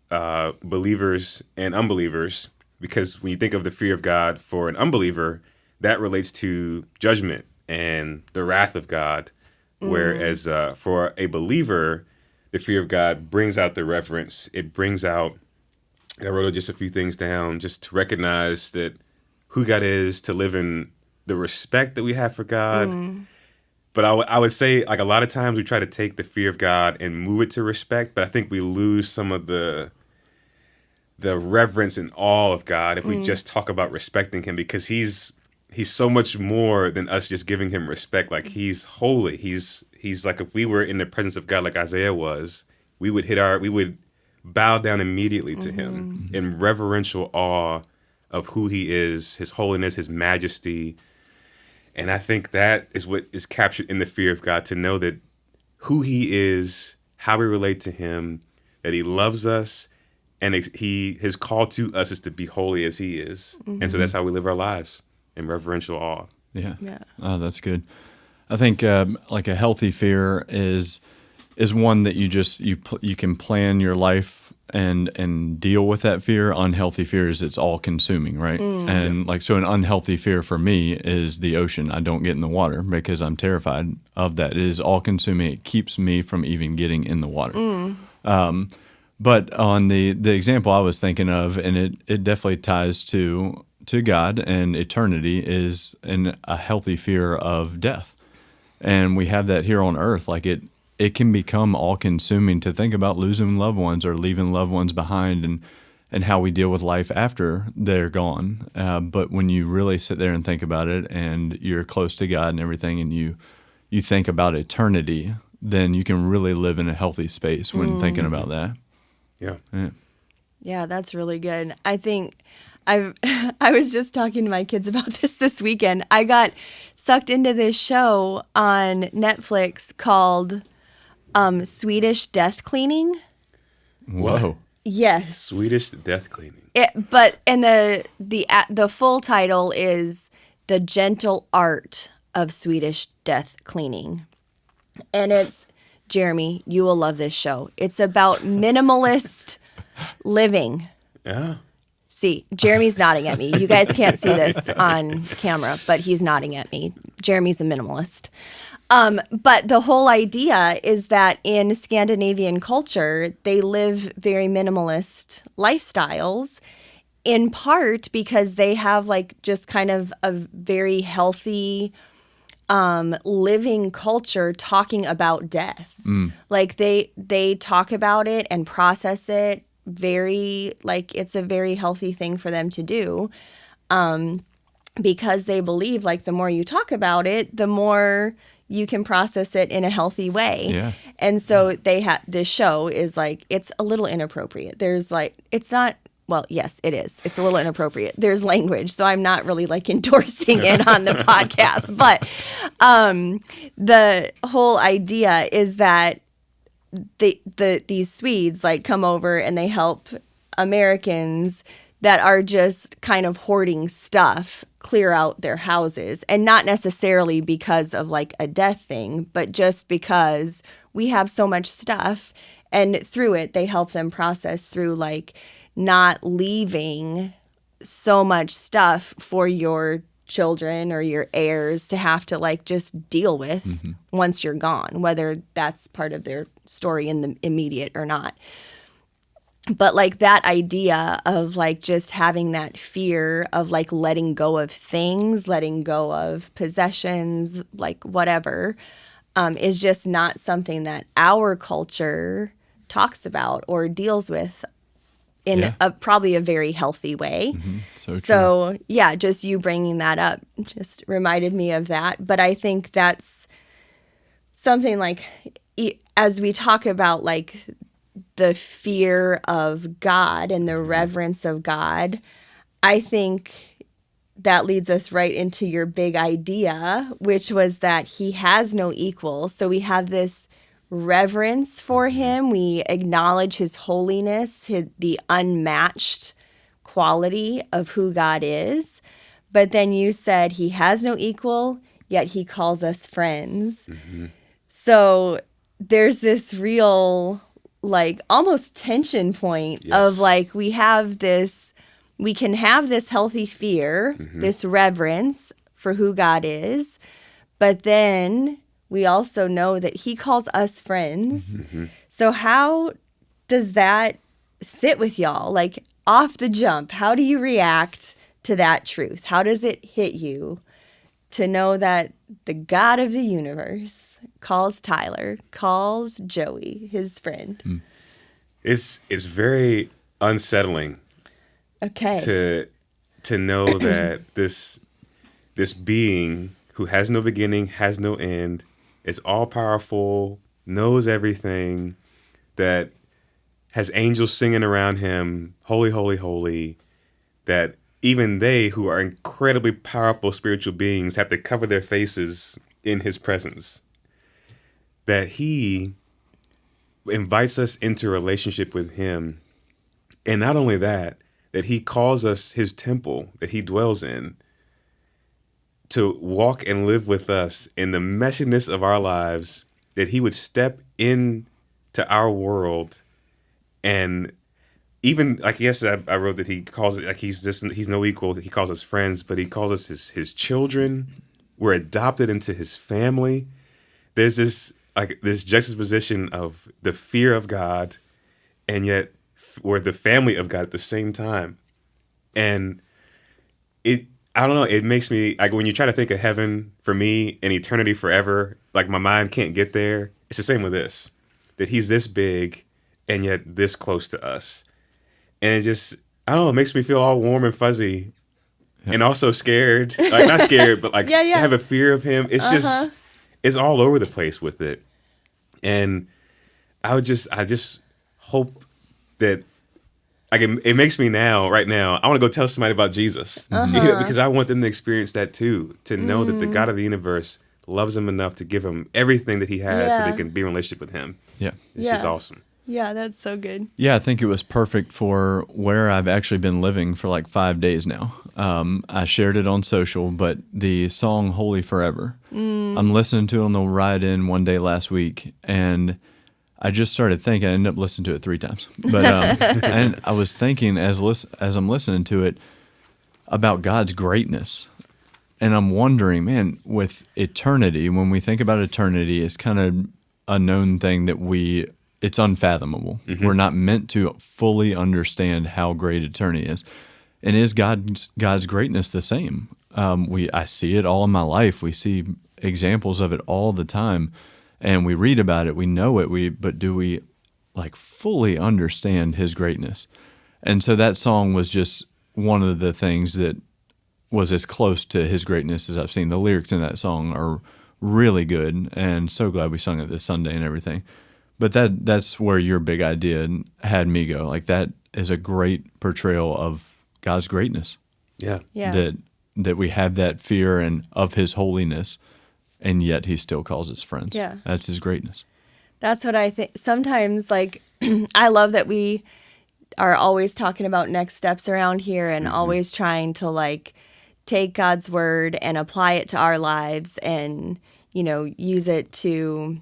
Speaker 1: believers and unbelievers, because when you think of the fear of God for an unbeliever, that relates to judgment and the wrath of God, whereas for a believer, the fear of God brings out the reverence. It brings out, I wrote just a few things down just to recognize that who God is, to live in the respect that we have for God. But I would say, like, a lot of times we try to take the fear of God and move it to respect, but I think we lose some of the reverence and awe of God if we just talk about respecting him, because he's so much more than us just giving him respect. Like, he's holy. He's like, if we were in the presence of God like Isaiah was, we would bow down immediately to him in reverential awe of who he is, his holiness, his majesty. And I think that is what is captured in the fear of God, to know that who he is, how we relate to him, that he loves us, and his call to us is to be holy as he is. And so that's how we live our lives, in reverential awe.
Speaker 3: Yeah. Oh, that's good. I think like a healthy fear is one that you can plan your life and deal with that fear. Unhealthy fear is it's all consuming, right? And like, so an unhealthy fear for me is the ocean. I don't get in the water because I'm terrified of that. It is all consuming. It keeps me from even getting in the water. But on the example I was thinking of, and it definitely ties to God and eternity, is a healthy fear of death. And we have that here on earth. Like it can become all-consuming to think about losing loved ones or leaving loved ones behind, and how we deal with life after they're gone. But when you really sit there and think about it, and you're close to God and everything, and you think about eternity, then you can really live in a healthy space when thinking about that.
Speaker 2: Yeah, that's really good. I think I was just talking to my kids about this weekend. I got sucked into this show on Netflix called Swedish Death Cleaning.
Speaker 3: Whoa.
Speaker 2: Yes.
Speaker 1: Swedish death cleaning.
Speaker 2: The full title is The Gentle Art of Swedish Death Cleaning. And it's, Jeremy, you will love this show. It's about minimalist living.
Speaker 1: Yeah.
Speaker 2: See, Jeremy's nodding at me. You guys can't see this on camera, but he's nodding at me. Jeremy's a minimalist. But the whole idea is that in Scandinavian culture, they live very minimalist lifestyles, in part because they have like just kind of a very healthy living culture talking about death. Like they talk about it and process it very, like, it's a very healthy thing for them to do, because they believe like the more you talk about it, the more you can process it in a healthy way.
Speaker 3: Yeah.
Speaker 2: And so they have, this show is like, it's a little inappropriate. There's like, it's not, well, yes, it is. It's a little inappropriate. There's language, so I'm not really like endorsing it on the podcast. But the whole idea is that these Swedes like come over and they help Americans that are just kind of hoarding stuff clear out their houses, and not necessarily because of like a death thing, but just because we have so much stuff, and through it they help them process through like not leaving so much stuff for your children or your heirs to have to like just deal with once you're gone, whether that's part of their story in the immediate or not. But like that idea of like just having that fear of like letting go of things, letting go of possessions, like whatever, is just not something that our culture talks about or deals with in
Speaker 3: Yeah.
Speaker 2: probably a very healthy way.
Speaker 3: So true.
Speaker 2: So yeah, just you bringing that up just reminded me of that. But I think that's something like, as we talk about like the fear of God and the reverence of God, I think that leads us right into your big idea, which was that he has no equal. So we have this reverence for him. We acknowledge his holiness, the unmatched quality of who God is. But then you said he has no equal, yet he calls us friends. So there's this real, like, almost tension point of
Speaker 1: Yes.
Speaker 2: like, we can have this healthy fear, this reverence for who God is, but then we also know that he calls us friends. So how does that sit with y'all? Like off the jump, how do you react to that truth? How does it hit you to know that the God of the universe calls Tyler, calls Joey his friend?
Speaker 1: It's very unsettling
Speaker 2: Okay.
Speaker 1: to know that this being who has no beginning, has no end, is all powerful, knows everything, that has angels singing around him, holy, holy, holy, that even they who are incredibly powerful spiritual beings have to cover their faces in his presence. That he invites us into a relationship with him. And not only that he calls us his temple that he dwells in, to walk and live with us in the messiness of our lives, that he would step into our world. And even like, yes, I wrote that he calls it like he's no equal. He calls us friends, but he calls us his children. We're adopted into his family. There's this juxtaposition of the fear of God, and yet we're the family of God at the same time. And I don't know, it makes me like, when you try to think of heaven for me and eternity forever, like my mind can't get there. It's the same with this, that he's this big and yet this close to us. And it just, I don't know, it makes me feel all warm and fuzzy and also scared. Like, not scared, but like,
Speaker 2: Yeah.
Speaker 1: have a fear of him. It's just, it's all over the place with it. And I just hope that, like, it makes me right now, I want to go tell somebody about Jesus. Because I want them to experience that too, to know that the God of the universe loves them enough to give them everything that he has so
Speaker 2: Yeah.
Speaker 1: they can be in a relationship with him.
Speaker 3: Yeah.
Speaker 1: It's just awesome.
Speaker 2: Yeah, that's so good.
Speaker 3: Yeah, I think it was perfect for where I've actually been living for like 5 days now. I shared it on social, but the song Holy Forever, I'm listening to it on the ride in one day last week, and I just started thinking, I ended up listening to it 3 times. But and I was thinking as I'm listening to it about God's greatness. And I'm wondering, man, with eternity, when we think about eternity, it's kind of a known thing that it's unfathomable. We're not meant to fully understand how great eternity is. And is God's greatness the same? I see it all in my life. We see examples of it all the time, and we read about it. We know it. But do we like fully understand his greatness? And so that song was just one of the things that was as close to his greatness as I've seen. The lyrics in that song are really good, and so glad we sung it this Sunday and everything. But that's where your big idea had me go. Like, that is a great portrayal of God's greatness.
Speaker 1: Yeah.
Speaker 2: Yeah.
Speaker 3: That we have that fear and of his holiness, and yet he still calls us friends.
Speaker 2: Yeah.
Speaker 3: That's his greatness.
Speaker 2: That's what I think. Sometimes, like, I love that we are always talking about next steps around here and always trying to, like, take God's word and apply it to our lives and, use it to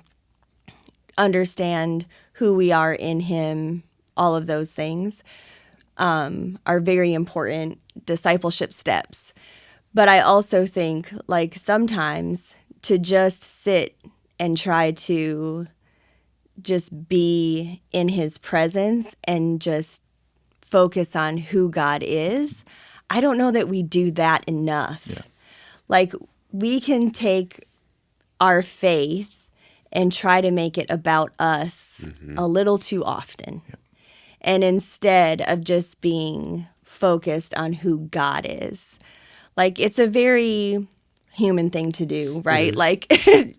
Speaker 2: understand who we are in him, all of those things. are very important discipleship steps. But I also think, like, sometimes to just sit and try to just be in his presence and just focus on who God is, I don't know that we do that enough.
Speaker 3: Yeah.
Speaker 2: Like, we can take our faith and try to make it about us a little too often.
Speaker 3: Yep.
Speaker 2: And instead of just being focused on who God is. Like, it's a very human thing to do, right? Like,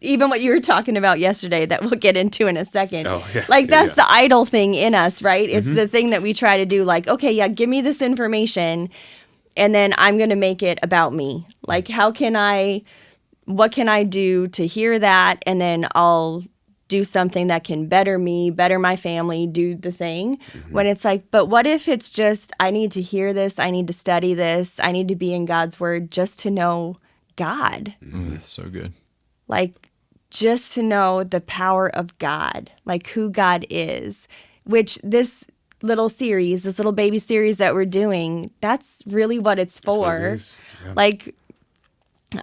Speaker 2: even what you were talking about yesterday that we'll get into in a second.
Speaker 1: Oh, yeah.
Speaker 2: Like, that's
Speaker 1: Yeah.
Speaker 2: the idol thing in us, right? It's the thing that we try to do, like, okay, yeah, give me this information, and then I'm going to make it about me. Like, what can I do to hear that, and then I'll do something that can better me, better my family, do the thing. When it's like, but what if it's just, I need to hear this, I need to study this, I need to be in God's word just to know God.
Speaker 3: That's so good.
Speaker 2: Like, just to know the power of God, like who God is, which this little series, this little baby series that we're doing, that's really what it's for.
Speaker 1: what it is. Yeah.
Speaker 2: Like,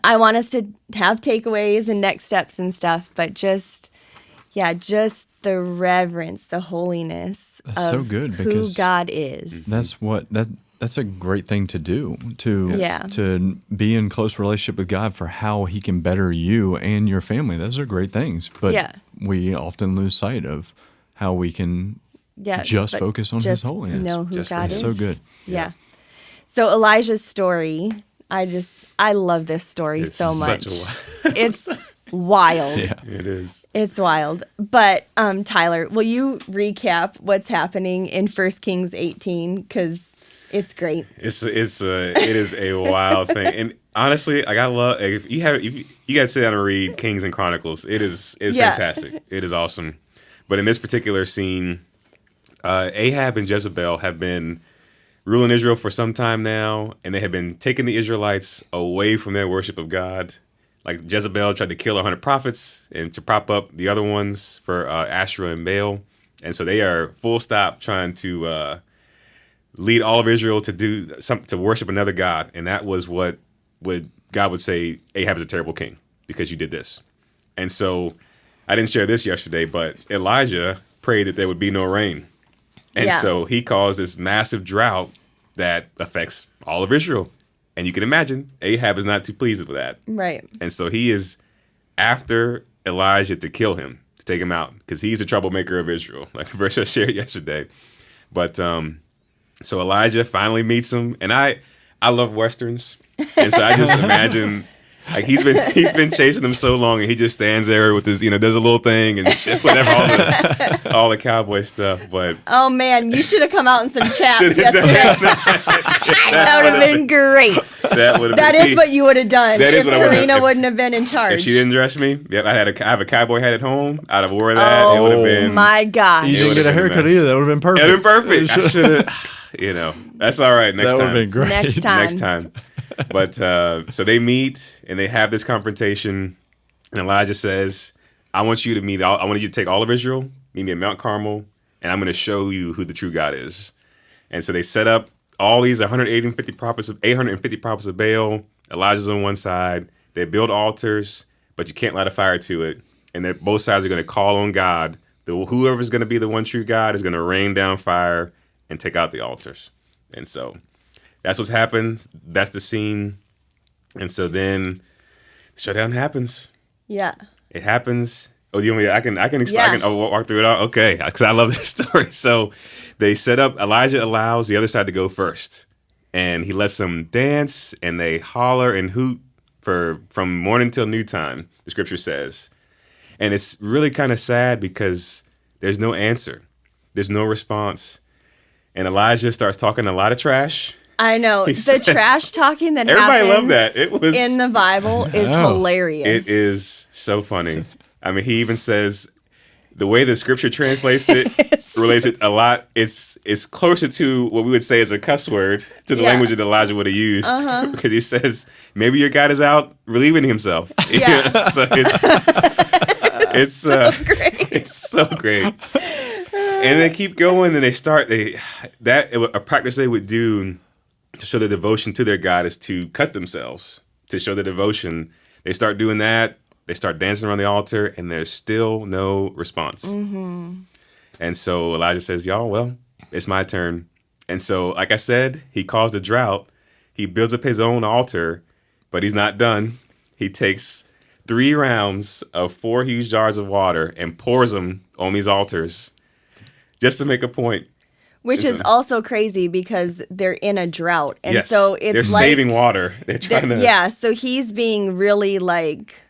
Speaker 2: I want us to have takeaways and next steps and stuff, but just the reverence, the holiness
Speaker 3: That's
Speaker 2: of
Speaker 3: so good,
Speaker 2: who
Speaker 3: because
Speaker 2: God is.
Speaker 3: That's a great thing to do,
Speaker 2: Yeah.
Speaker 3: to be in close relationship with God for how he can better you and your family. Those are great things, but
Speaker 2: Yeah.
Speaker 3: we often lose sight of how we can just
Speaker 2: but
Speaker 3: focus on his
Speaker 2: just
Speaker 3: holiness.
Speaker 2: know who
Speaker 1: Just for
Speaker 2: God
Speaker 1: him.
Speaker 2: is.
Speaker 3: So good.
Speaker 2: Yeah. So Elijah's story, I love this story
Speaker 1: It's
Speaker 2: so much.
Speaker 1: such
Speaker 2: It's wild.
Speaker 3: Yeah.
Speaker 1: It is.
Speaker 2: It's wild. But Tyler, will you recap what's happening in 1 Kings 18? Because it's great.
Speaker 1: It is a wild thing, and honestly, like, I love if you guys sit down and read Kings and Chronicles, it's
Speaker 2: Yeah.
Speaker 1: fantastic. It is awesome. But in this particular scene, Ahab and Jezebel have been ruling Israel for some time now, and they have been taking the Israelites away from their worship of God. Like, Jezebel tried to kill 100 prophets and to prop up the other ones for Asherah and Baal, and so they are full stop trying to lead all of Israel to do something, to worship another god, and that was what God would say, Ahab is a terrible king because you did this. And so I didn't share this yesterday, but Elijah prayed that there would be no rain. And
Speaker 2: Yeah.
Speaker 1: so he caused this massive drought that affects all of Israel. And you can imagine Ahab is not too pleased with that.
Speaker 2: Right.
Speaker 1: And so he is after Elijah to kill him, to take him out, because he's a troublemaker of Israel, like the verse I shared yesterday. But so Elijah finally meets him, and I love Westerns. And so I just imagine, like, he's been chasing him so long, and he just stands there with his, does a little thing and shit, whatever, all the cowboy stuff. But
Speaker 2: Oh, man, you should have come out in some chaps
Speaker 1: Should've
Speaker 2: yesterday. That would have been great.
Speaker 1: that would have
Speaker 2: That
Speaker 1: been,
Speaker 2: is what you would have done
Speaker 1: that is
Speaker 2: if
Speaker 1: what I would've-
Speaker 2: Karina
Speaker 1: if-
Speaker 2: wouldn't have been in charge.
Speaker 1: if she didn't dress me, yep, I have a cowboy hat at home. I'd have wore that. It would have been
Speaker 2: My gosh.
Speaker 3: You didn't
Speaker 1: would've
Speaker 3: get a
Speaker 1: been a
Speaker 3: haircut
Speaker 1: mess.
Speaker 3: either. That would have been perfect.
Speaker 1: It would have been perfect. I should have, that's all right. Next
Speaker 3: That would
Speaker 1: time.
Speaker 3: have been great.
Speaker 2: Next time.
Speaker 1: Next time. But so they meet and they have this confrontation, and Elijah says, I want you to take all of Israel, meet me at Mount Carmel, and I'm going to show you who the true God is. And so they set up all these 850 prophets of Baal. Elijah's on one side. They build altars, but you can't light a fire to it. And both sides are going to call on God. Whoever's going to be the one true God is going to rain down fire and take out the altars. And so that's what's happened. That's the scene. And so then the showdown happens.
Speaker 2: Yeah.
Speaker 1: It happens. Oh, do you want me? I can explain.
Speaker 2: Yeah.
Speaker 1: I can walk through it all. Okay, because I love this story. So they set up. Elijah allows the other side to go first, and he lets them dance and they holler and hoot from morning till noontime. The scripture says, and it's really kind of sad because there's no answer. There's no response, and Elijah starts talking a lot of trash.
Speaker 2: I know.
Speaker 1: He
Speaker 2: The
Speaker 1: says-
Speaker 2: trash talking that
Speaker 1: Everybody
Speaker 2: happens
Speaker 1: loved that. It was
Speaker 2: in the Bible is
Speaker 3: Oh.
Speaker 2: hilarious.
Speaker 1: It is so funny. I mean, he even says the way the scripture translates it relates it a lot. It's closer to what we would say as a cuss word to the
Speaker 2: Yeah.
Speaker 1: language that Elijah would have used, because he says maybe your God is out relieving himself.
Speaker 2: Yeah.
Speaker 1: So it's
Speaker 2: great.
Speaker 1: it's so great. And they keep going, and a practice they would do to show their devotion to their God is to cut themselves to show their devotion. They start doing that. They start dancing around the altar, and there's still no response. Mm-hmm. And so Elijah says, y'all, well, it's my turn. And so, like I said, he caused a drought. He builds up his own altar, but he's not done. He takes 3 rounds of 4 huge jars of water and pours them on these altars just to make a point.
Speaker 2: Which is also crazy because they're in a drought. And
Speaker 1: Yes,
Speaker 2: so it's
Speaker 1: they're
Speaker 2: like
Speaker 1: saving water. They're trying to.
Speaker 2: Yeah, so he's being really like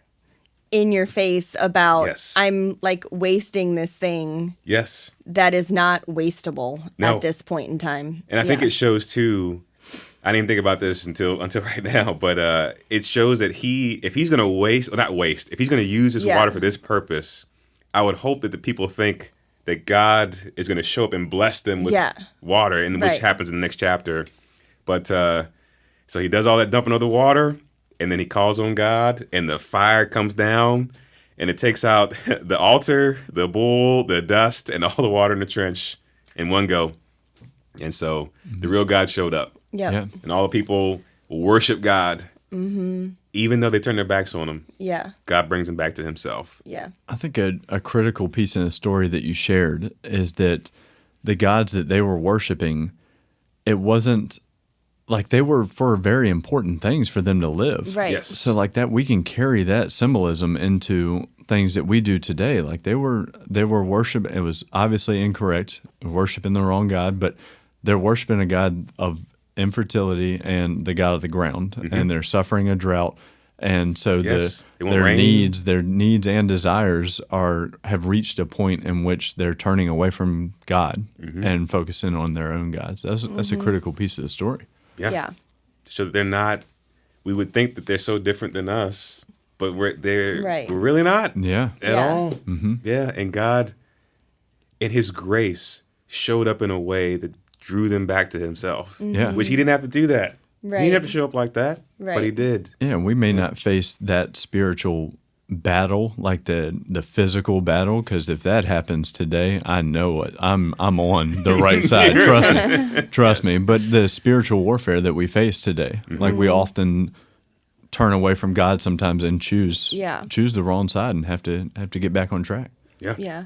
Speaker 2: in your face about
Speaker 1: Yes.
Speaker 2: I'm like wasting this thing
Speaker 1: Yes.
Speaker 2: that is not wastable
Speaker 1: No.
Speaker 2: at this point in time.
Speaker 1: And I think it shows too. I didn't even think about this until right now, but it shows that if he's going to waste, or not waste, if he's going to use this water for this purpose, I would hope that the people think that God is going to show up and bless them with water, and which happens in the next chapter. But so he does all that dumping of the water, and then he calls on God, and the fire comes down, and it takes out the altar, the bull, the dust, and all the water in the trench in one go. And so the real God showed up.
Speaker 2: Yep.
Speaker 3: Yeah.
Speaker 1: And all the people worship God, even though they turn their backs on him.
Speaker 2: Yeah.
Speaker 1: God brings them back to himself.
Speaker 2: Yeah.
Speaker 3: I think a critical piece in the story that you shared is that the gods that they were worshiping, it wasn't like they were for very important things for them to live.
Speaker 2: Right.
Speaker 1: Yes.
Speaker 3: So like that, we can carry that symbolism into things that we do today. Like they were worship. It was obviously incorrect, worshiping the wrong God, but they're worshiping a God of infertility and the God of the ground, and they're suffering a drought. And so
Speaker 1: Yes. It won't
Speaker 3: their
Speaker 1: rain.
Speaker 3: needs and desires have reached a point in which they're turning away from God and focusing on their own gods. That's a critical piece of the story.
Speaker 1: Yeah.
Speaker 2: Yeah.
Speaker 1: So they're not, we would think that they're so different than us, but we're really not
Speaker 3: Yeah.
Speaker 1: at all. Mm-hmm. Yeah. And God, in his grace, showed up in a way that drew them back to himself.
Speaker 3: Yeah.
Speaker 1: Which he didn't have to do that.
Speaker 2: Right.
Speaker 1: He didn't have to show up like that,
Speaker 2: Right.
Speaker 1: but he did.
Speaker 3: Yeah, we may not face that spiritual battle like the physical battle, because if that happens today, I know it. I'm on the right side. Trust me. But the spiritual warfare that we face today, like we often turn away from God sometimes and choose the wrong side and have to get back on track.
Speaker 1: Yeah.
Speaker 2: Yeah.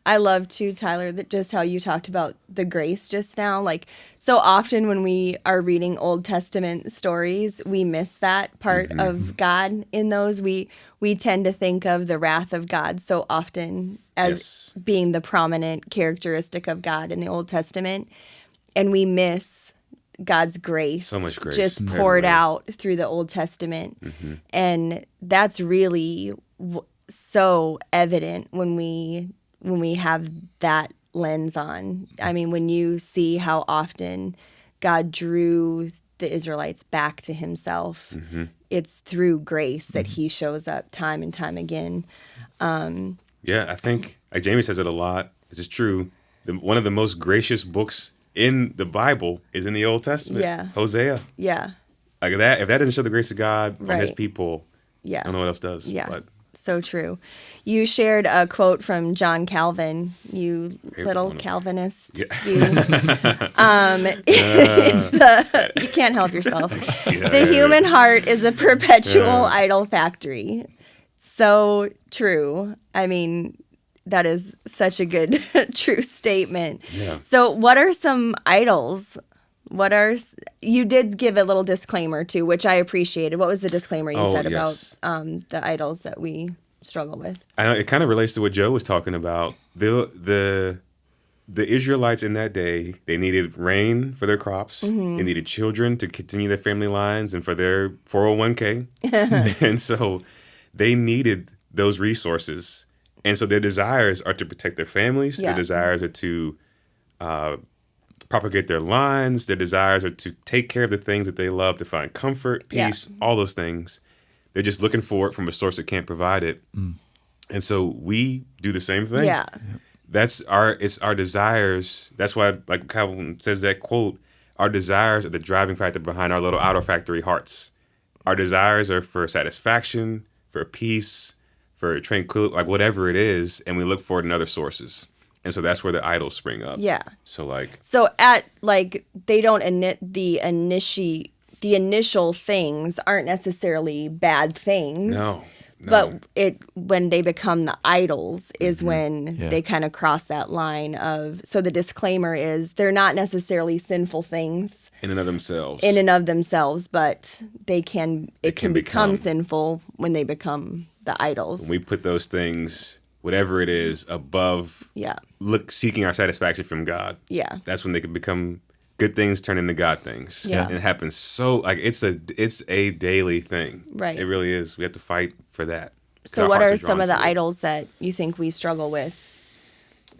Speaker 2: I love too, Tyler, that just how you talked about the grace just now. Like, so often when we are reading Old Testament stories, we miss that part of God in those. We tend to think of the wrath of God so often as being the prominent characteristic of God in the Old Testament. And we miss God's grace.
Speaker 1: So much grace.
Speaker 2: Just poured out through the Old Testament. And that's really so evident when we have that lens on. I mean, when you see how often God drew the Israelites back to himself, it's through grace that he shows up time and time again.
Speaker 1: Yeah, I think, like Jamie says it a lot. This is true. One of the most gracious books in the Bible is in the Old Testament.
Speaker 2: Yeah.
Speaker 1: Hosea.
Speaker 2: Yeah.
Speaker 1: Like that, if that doesn't show the grace of God on his
Speaker 2: Right.
Speaker 1: people,
Speaker 2: Yeah.
Speaker 1: I don't know what else does.
Speaker 2: Yeah.
Speaker 1: But
Speaker 2: So true. You shared a quote from John Calvin, you little
Speaker 1: one.
Speaker 2: Calvinist.
Speaker 1: Yeah.
Speaker 2: You. You can't help yourself. The human heart is a perpetual idol factory. So true. I mean, that is such a good, true statement.
Speaker 1: Yeah.
Speaker 2: So what are some idols? You did give a little disclaimer too, which I appreciated. What was the disclaimer you said
Speaker 1: yes.
Speaker 2: about the idols that we struggle with?
Speaker 1: I know it kind of relates to what Joe was talking about. The Israelites in that day, they needed rain for their crops. They needed children to continue their family lines and for their 401k. And so they needed those resources. And so their desires are to protect their families.
Speaker 2: Yeah.
Speaker 1: Their desires are to propagate their lines. Their desires are to take care of the things that they love, to find comfort, peace, all those things. They're just looking for it from a source that can't provide it. And so we do the same thing.
Speaker 2: Yeah.
Speaker 1: It's our desires. That's why, like Calvin says that quote, our desires are the driving factor behind our little idol factory hearts. Our desires are for satisfaction, for peace, for tranquility, like whatever it is, and we look for it in other sources. And so that's where the idols spring up.
Speaker 2: Yeah.
Speaker 1: So like,
Speaker 2: So at like they don't the initial things aren't necessarily bad things.
Speaker 1: no.
Speaker 2: But when they become the idols is when
Speaker 3: Yeah.
Speaker 2: they kind of cross that line of. So the disclaimer is they're not necessarily sinful things
Speaker 1: in and of themselves.
Speaker 2: in and of themselves, but it can
Speaker 1: can
Speaker 2: become
Speaker 1: become-
Speaker 2: sinful when they become the idols.
Speaker 1: We put those things, whatever it is, above
Speaker 2: Yeah.
Speaker 1: seeking our satisfaction from God.
Speaker 2: Yeah.
Speaker 1: That's when they can become good things turn into God things.
Speaker 2: Yeah.
Speaker 1: And it happens so like it's a daily thing.
Speaker 2: Right.
Speaker 1: It really is. We have to fight for that. 'Cause
Speaker 2: So
Speaker 1: our
Speaker 2: what
Speaker 1: hearts
Speaker 2: are some
Speaker 1: drawn
Speaker 2: of the
Speaker 1: to it.
Speaker 2: idols that you think we struggle with?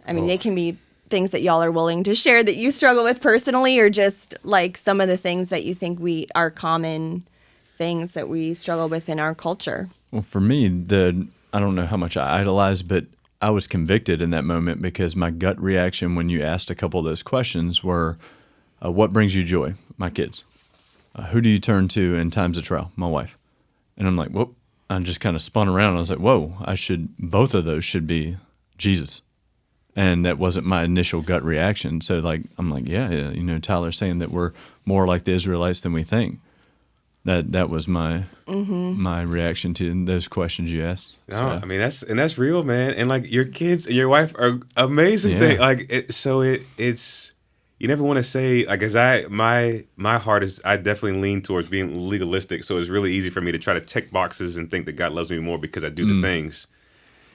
Speaker 2: I mean,
Speaker 1: Oh.
Speaker 2: they can be things that y'all are willing to share that you struggle with personally, or just like some of the things that you think are common things that we struggle with in our culture.
Speaker 3: Well, for me, I don't know how much I idolize, but I was convicted in that moment because my gut reaction when you asked a couple of those questions were, what brings you joy? My kids. Who do you turn to in times of trial? My wife. And I'm like, whoop. I just kind of spun around. And I was like, whoa, both of those should be Jesus. And that wasn't my initial gut reaction. So like, I'm like, yeah, Tyler's saying that we're more like the Israelites than we think. That was my my reaction to those questions you asked.
Speaker 1: No,
Speaker 3: So,
Speaker 1: I mean that's real, man. And like your kids and your wife are amazing
Speaker 3: Yeah.
Speaker 1: thing. Like it's you never want to say like as my heart is I definitely lean towards being legalistic. So it's really easy for me to try to check boxes and think that God loves me more because I do the things.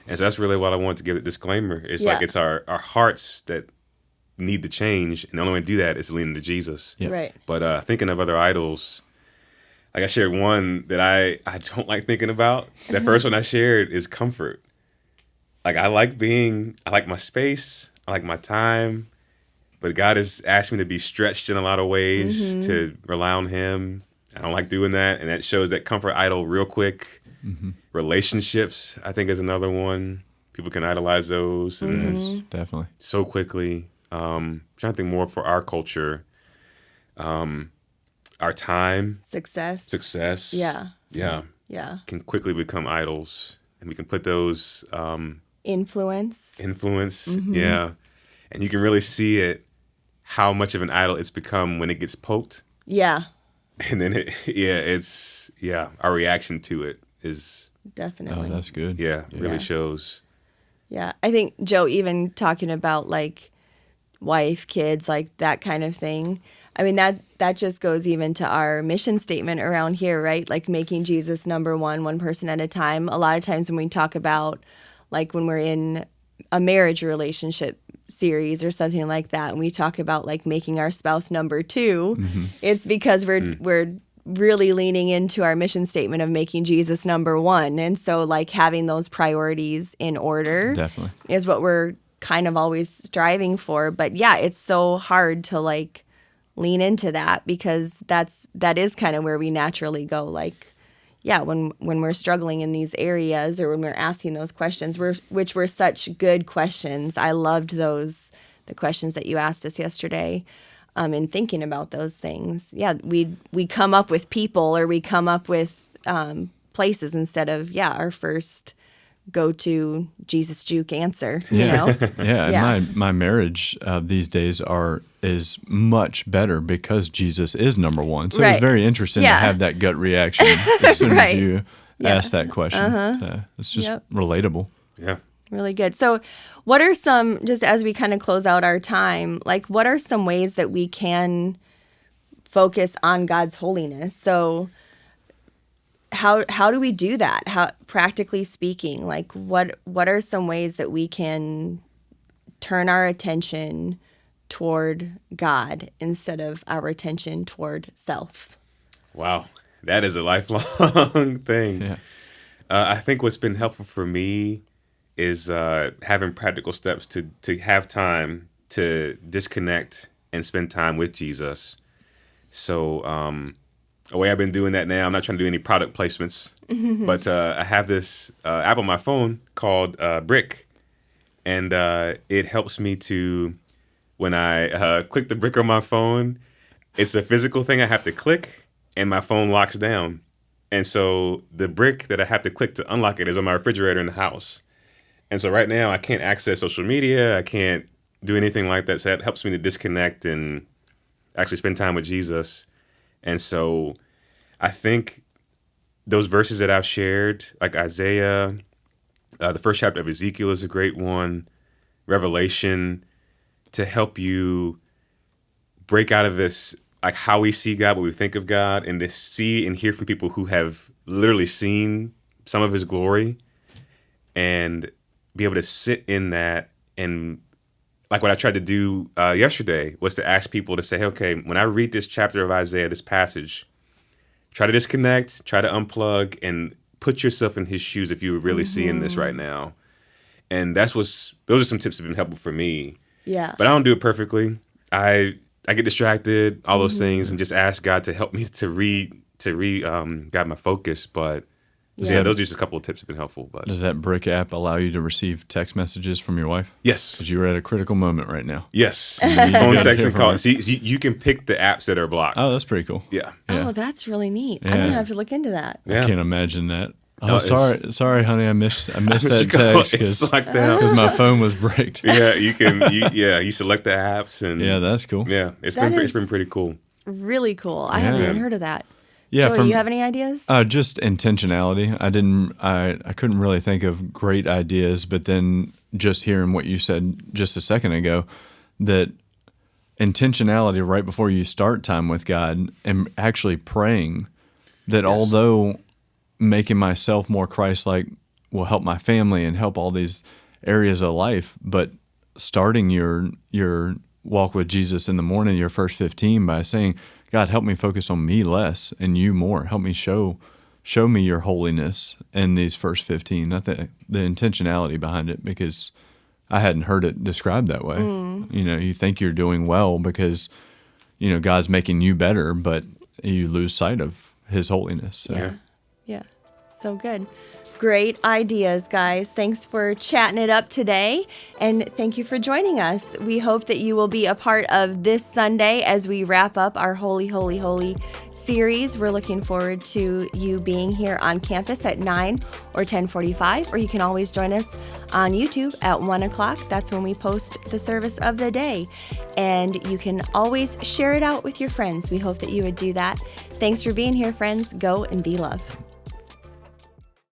Speaker 1: And so that's really what I want to give the disclaimer. It's like
Speaker 2: Yeah.
Speaker 1: it's our hearts that need to change, and the only way to do that is to lean into Jesus.
Speaker 3: Yeah.
Speaker 2: Right.
Speaker 1: But thinking of other idols, like I shared one that I don't like thinking about. The first one I shared is comfort. Like I like my space, I like my time, but God has asked me to be stretched in a lot of ways to rely on Him. I don't like doing that, and that shows that comfort idol real quick. Relationships, I think, is another one. People can idolize those and
Speaker 3: yes, definitely.
Speaker 1: so quickly. Trying to think more for our culture. Our time, success.
Speaker 2: Yeah.
Speaker 1: Yeah.
Speaker 2: Yeah.
Speaker 1: Can quickly become idols. And we can put those
Speaker 2: Influence.
Speaker 1: influence. Yeah. And you can really see it, how much of an idol it's become when it gets poked.
Speaker 2: Yeah.
Speaker 1: And then our reaction to it is,
Speaker 2: Definitely.
Speaker 3: Oh, that's good.
Speaker 1: really
Speaker 2: Yeah.
Speaker 1: shows.
Speaker 2: Yeah. I think Joe, even talking about like wife, kids, like that kind of thing. I mean, that just goes even to our mission statement around here, right? Like making Jesus number one person at a time. A lot of times when we talk about like when we're in a marriage relationship series or something like that, and we talk about like making our spouse number two, it's because we're really leaning into our mission statement of making Jesus number one. And so like having those priorities in order
Speaker 3: Definitely.
Speaker 2: is what we're kind of always striving for. But yeah, it's so hard to like lean into that because that is kind of where we naturally go. Like, yeah, when we're struggling in these areas or when we're asking those questions, which were such good questions. I loved the questions that you asked us yesterday. In thinking about those things, yeah, we come up with people or we come up with places instead of our first go-to Jesus juke answer. You know,
Speaker 3: Yeah,
Speaker 2: Yeah.
Speaker 3: and my marriage these days is much better because Jesus is number one. So
Speaker 2: Right.
Speaker 3: it's very interesting to
Speaker 2: Yeah.
Speaker 3: have that gut reaction as soon
Speaker 2: Right.
Speaker 3: as you ask that question. It's just
Speaker 2: Yep.
Speaker 3: relatable.
Speaker 1: Yeah.
Speaker 2: Really good. So, what are some, just as we kind of close out our time, like what are some ways that we can focus on God's holiness? So, how do we do that? How, practically speaking, like what are some ways that we can turn our attention toward God instead of our attention toward self?
Speaker 1: Wow. That is a lifelong thing.
Speaker 3: Yeah.
Speaker 1: I think what's been helpful for me is having practical steps to have time to disconnect and spend time with Jesus. So the way I've been doing that now, I'm not trying to do any product placements, but I have this app on my phone called Brick. And it helps me to, when I click the brick on my phone, it's a physical thing I have to click and my phone locks down. And so the brick that I have to click to unlock it is on my refrigerator in the house. And so right now I can't access social media. I can't do anything like that. So that helps me to disconnect and actually spend time with Jesus. And so I think those verses that I've shared, like Isaiah, the first chapter of Ezekiel is a great one, Revelation, to help you break out of this, like how we see God, what we think of God, and to see and hear from people who have literally seen some of his glory and be able to sit in that. And like what I tried to do yesterday was to ask people to say, hey, okay, when I read this chapter of Isaiah, this passage, try to disconnect, try to unplug, and put yourself in his shoes if you were really seeing this right now. And those are some tips that have been helpful for me.
Speaker 2: Yeah.
Speaker 1: But I don't do it perfectly. I get distracted, all those things, and just ask God to help me to guide my focus. But yeah, those are just a couple of tips that have been helpful. But
Speaker 3: Does that Brick app allow you to receive text messages from your wife?
Speaker 1: yes,
Speaker 3: Because you were at a critical moment right now.
Speaker 1: yes,
Speaker 3: You
Speaker 1: phone,
Speaker 3: gotta
Speaker 1: text,
Speaker 3: hear
Speaker 1: and
Speaker 3: from
Speaker 1: call.
Speaker 3: her.
Speaker 1: See, you can pick the apps that are blocked.
Speaker 3: Oh, that's pretty cool.
Speaker 1: Yeah,
Speaker 3: Yeah.
Speaker 2: Oh, that's really neat. I'm
Speaker 3: Yeah.
Speaker 2: gonna have to look into that.
Speaker 1: yeah.
Speaker 3: I can't imagine that. Oh,
Speaker 1: No, it's-
Speaker 3: sorry, honey. I missed that
Speaker 1: You go,
Speaker 3: text
Speaker 1: it's
Speaker 3: because
Speaker 1: locked down.
Speaker 3: my phone was bricked.
Speaker 1: Yeah, you select the apps and
Speaker 3: Yeah, that's cool.
Speaker 1: yeah, it's
Speaker 2: That
Speaker 1: been
Speaker 2: is-
Speaker 1: pretty cool.
Speaker 2: Really cool. I haven't
Speaker 3: Yeah.
Speaker 2: even heard of that.
Speaker 3: Yeah,
Speaker 2: Joey, you have any ideas?
Speaker 3: Just intentionality. I couldn't really think of great ideas, but then just hearing what you said just a second ago, that intentionality right before you start time with God and actually praying that although making myself more Christ-like will help my family and help all these areas of life, but starting your walk with Jesus in the morning, your first 15, by saying, God, help me focus on me less and you more. Help me show me your holiness in these first 15. Not the intentionality behind it, because I hadn't heard it described that way. You know, you think you're doing well because, you know, God's making you better, but you lose sight of his holiness. So.
Speaker 1: Yeah.
Speaker 2: Yeah. So good. Great ideas, guys. Thanks for chatting it up today. And thank you for joining us. We hope that you will be a part of this Sunday as we wrap up our Holy, Holy, Holy series. We're looking forward to you being here on campus at 9 or 10:45, or you can always join us on YouTube at 1 o'clock. That's when we post the service of the day. And you can always share it out with your friends. We hope that you would do that. Thanks for being here, friends. Go and be love.